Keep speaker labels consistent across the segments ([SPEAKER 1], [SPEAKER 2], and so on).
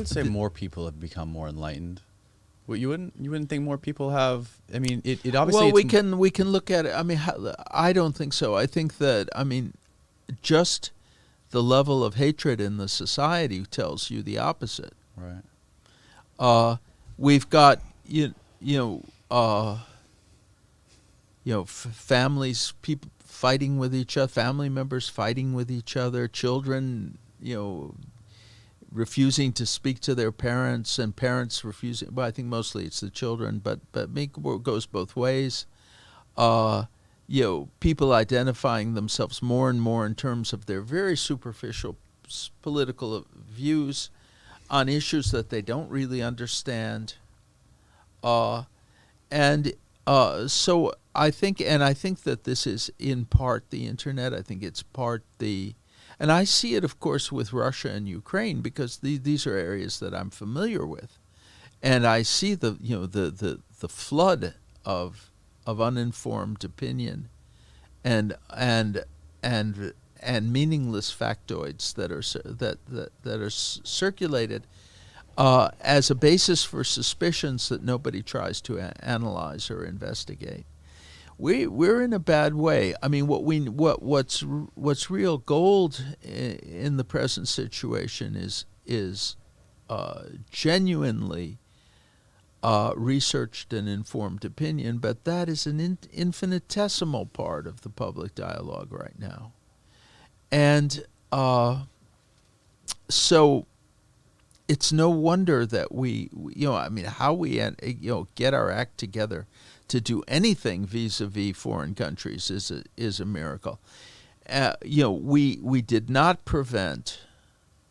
[SPEAKER 1] would say more people have become more enlightened. Well, you wouldn't think more people have. I mean, it obviously.
[SPEAKER 2] Well, we can look at it. I mean, I don't think so. I think that just the level of hatred in the society tells you the opposite.
[SPEAKER 1] Right.
[SPEAKER 2] We've got families, people fighting with each other, family members fighting with each other, children, refusing to speak to their parents, and parents refusing. Well, I think mostly it's the children, but it goes both ways. People identifying themselves more and more in terms of their very superficial political views on issues that they don't really understand. So I think that this is in part the internet. I think it's part and I see it, of course, with Russia and Ukraine, because these are areas that I'm familiar with, and I see the flood of uninformed opinion and meaningless factoids that are circulated as a basis for suspicions that nobody tries to analyze or investigate. We're in a bad way. I mean, what's real gold in the present situation is genuinely researched and informed opinion, but that is an infinitesimal part of the public dialogue right now. And so it's no wonder that how we get our act together to do anything vis-a-vis foreign countries is a miracle. We did not prevent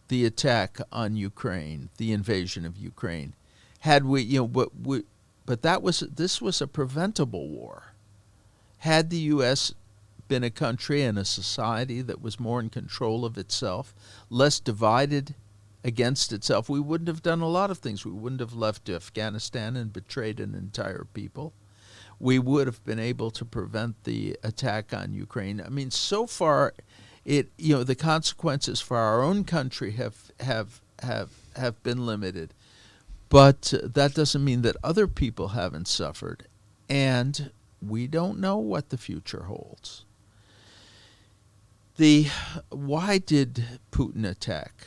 [SPEAKER 2] the attack on Ukraine, the invasion of Ukraine. Had we, but this was a preventable war. Had the U.S. been a country and a society that was more in control of itself, less divided against itself, we wouldn't have done a lot of things. We wouldn't have left Afghanistan and betrayed an entire people. We would have been able to prevent the attack on Ukraine. I mean, so far, the consequences for our own country have been limited, but that doesn't mean that other people haven't suffered, and we don't know what the future holds. Why did Putin attack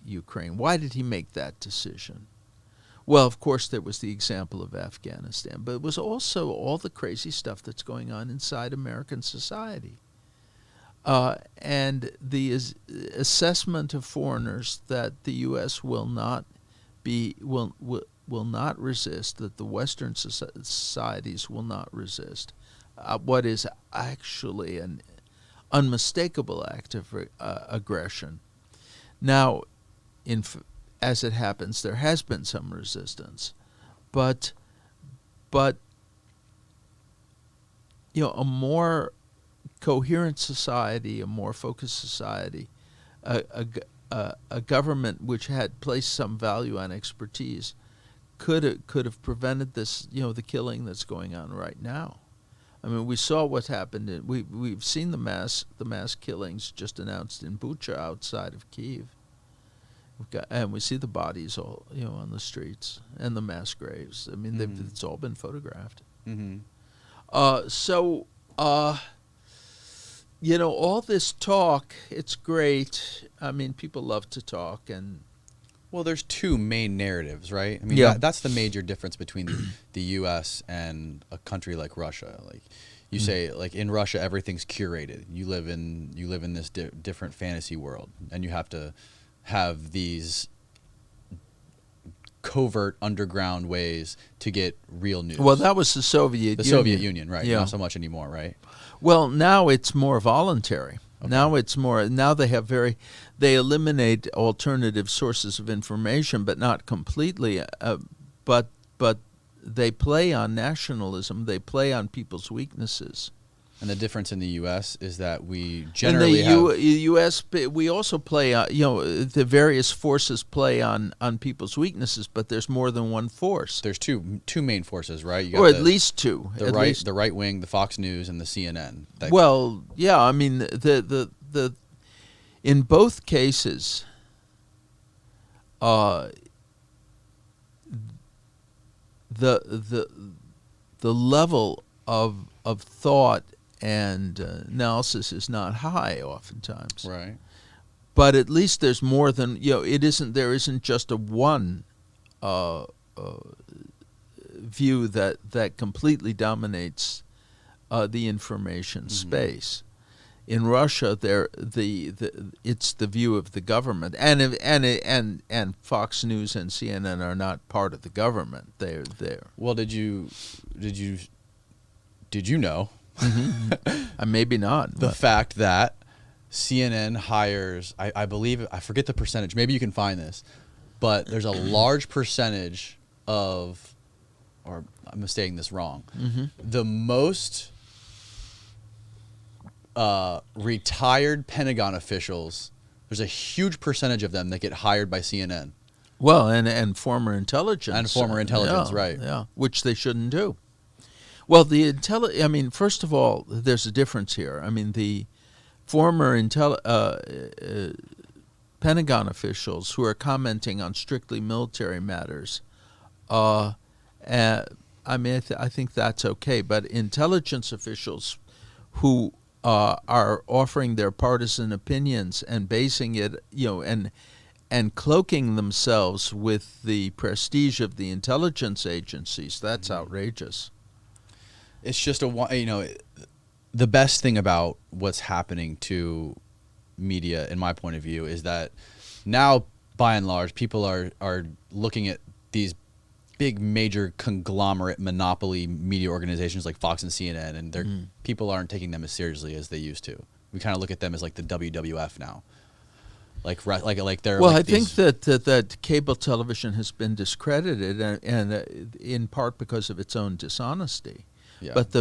[SPEAKER 2] Ukraine? Why did he make that decision? Well, of course, there was the example of Afghanistan, but it was also all the crazy stuff that's going on inside American society. And the assessment of foreigners that the U.S. will not resist, that the Western societies will not resist, what is actually an unmistakable act of aggression. Now, as it happens, there has been some resistance, but a more coherent society, a more focused society, a government which had placed some value on expertise, could have prevented this, the killing that's going on right now. I mean, we saw what happened. We've seen the mass killings just announced in Bucha outside of Kyiv. And we see the bodies all, on the streets, and the mass graves. I mean, it's all been photographed.
[SPEAKER 1] Mm-hmm.
[SPEAKER 2] All this talk, it's great. I mean, people love to talk, and
[SPEAKER 1] well, there's two main narratives, right? I mean, that's the major difference between the U.S. and a country like Russia. Like you say, like in Russia, everything's curated. You live in this different fantasy world, and you have to have these covert underground ways to get real news.
[SPEAKER 2] Well, that was the Soviet
[SPEAKER 1] Union, right?
[SPEAKER 2] Yeah.
[SPEAKER 1] Not so much anymore, right?
[SPEAKER 2] Well, now it's more voluntary. Okay. Now they eliminate alternative sources of information, but not completely. But they play on nationalism. They play on people's weaknesses.
[SPEAKER 1] And the difference in the U.S. is that we generally
[SPEAKER 2] U.S. we also play, the various forces play on people's weaknesses, but there's more than one force.
[SPEAKER 1] There's two main forces, right? You
[SPEAKER 2] got at least two.
[SPEAKER 1] The right wing, the Fox News, and the CNN.
[SPEAKER 2] Well, yeah, I mean the in both cases, the level of thought and analysis is not high oftentimes.
[SPEAKER 1] Right.
[SPEAKER 2] But at least there's more than, there isn't just a one view that completely dominates the information space. In Russia, it's the view of the government, and Fox News and CNN are not part of the government. They're there.
[SPEAKER 1] Well, did you know?
[SPEAKER 2] Maybe not.
[SPEAKER 1] The fact that CNN hires, I believe, I forget the percentage. Maybe you can find this, but there's a large percentage of, or I'm stating this wrong, the most retired Pentagon officials, there's a huge percentage of them that get hired by CNN.
[SPEAKER 2] Well, and former intelligence.
[SPEAKER 1] And former intelligence, right.
[SPEAKER 2] Yeah, which they shouldn't do. Well, first of all, there's a difference here. I mean, the former Pentagon officials who are commenting on strictly military matters, I think that's okay. But intelligence officials who are offering their partisan opinions and basing it, and cloaking themselves with the prestige of the intelligence agencies, that's outrageous.
[SPEAKER 1] It's just the best thing about what's happening to media, in my point of view, is that now, by and large, people are looking at these big, major conglomerate monopoly media organizations like Fox and CNN, and people aren't taking them as seriously as they used to. We kind of look at them as like the WWF now. Like they're.
[SPEAKER 2] Well,
[SPEAKER 1] like
[SPEAKER 2] I think that cable television has been discredited, and in part because of its own dishonesty.
[SPEAKER 1] Yeah.
[SPEAKER 2] But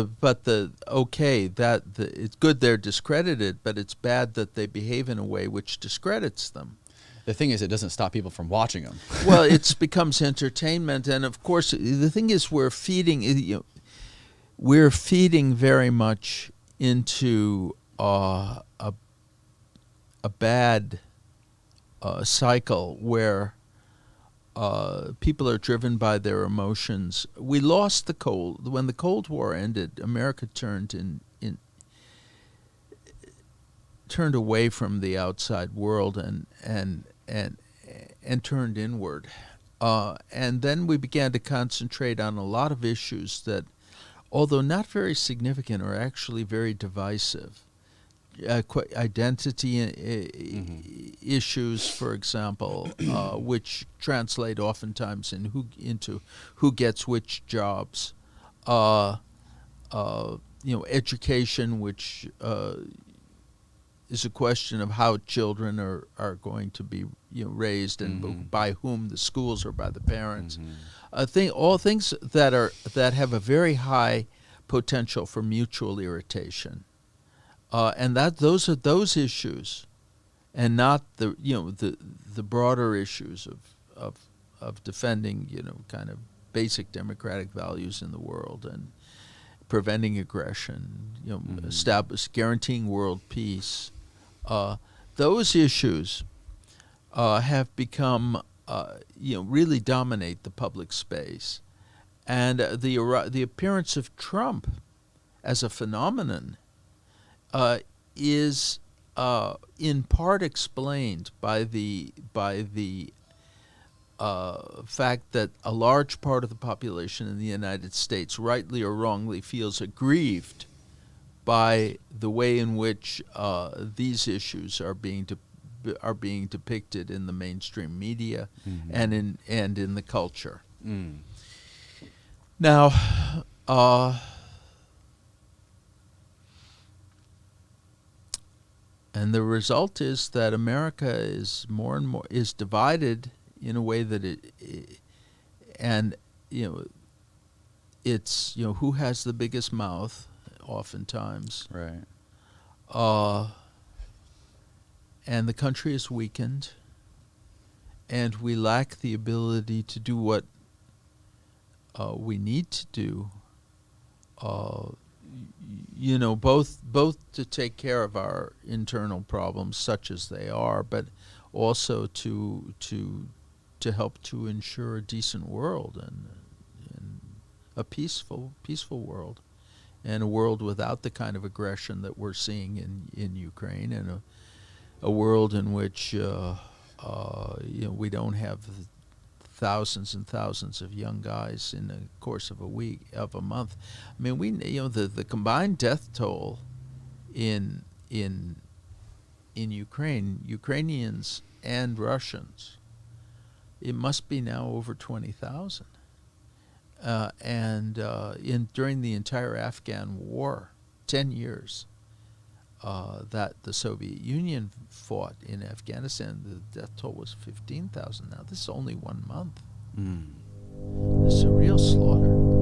[SPEAKER 2] it's good they're discredited, but it's bad that they behave in a way which discredits them.
[SPEAKER 1] The thing is, it doesn't stop people from watching them.
[SPEAKER 2] Well, it becomes entertainment, and of course, the thing is, we're feeding very much into a bad cycle where people are driven by their emotions. We lost when the Cold War ended. America turned away from the outside world and turned inward, and then we began to concentrate on a lot of issues that, although not very significant, are actually very divisive. Identity issues, for example, which translate oftentimes into who gets which jobs. Education, which is a question of how children are going to be raised, and by whom, the schools or by the parents. All things that have a very high potential for mutual irritation. And those are those issues, and not the broader issues of defending kind of basic democratic values in the world and preventing aggression, guaranteeing world peace. Those issues have become really dominate the public space, and the appearance of Trump as a phenomenon is in part explained by the fact that a large part of the population in the United States, rightly or wrongly, feels aggrieved by the way in which these issues are being depicted in the mainstream media and in the culture. Now, and the result is that America is more and more divided in a way that it's who has the biggest mouth, oftentimes.
[SPEAKER 1] Right.
[SPEAKER 2] And the country is weakened, and we lack the ability to do what we need to do. Both to take care of our internal problems, such as they are, but also to help to ensure a decent world and a peaceful world, and a world without the kind of aggression that we're seeing in Ukraine, and a world in which we don't have thousands and thousands of young guys in the course of a month. I mean, the combined death toll in Ukraine, Ukrainians and Russians, it must be now over 20,000. During the entire Afghan war, 10 years that the Soviet Union fought in Afghanistan, the death toll was 15,000. Now this is only 1 month. This is a real slaughter.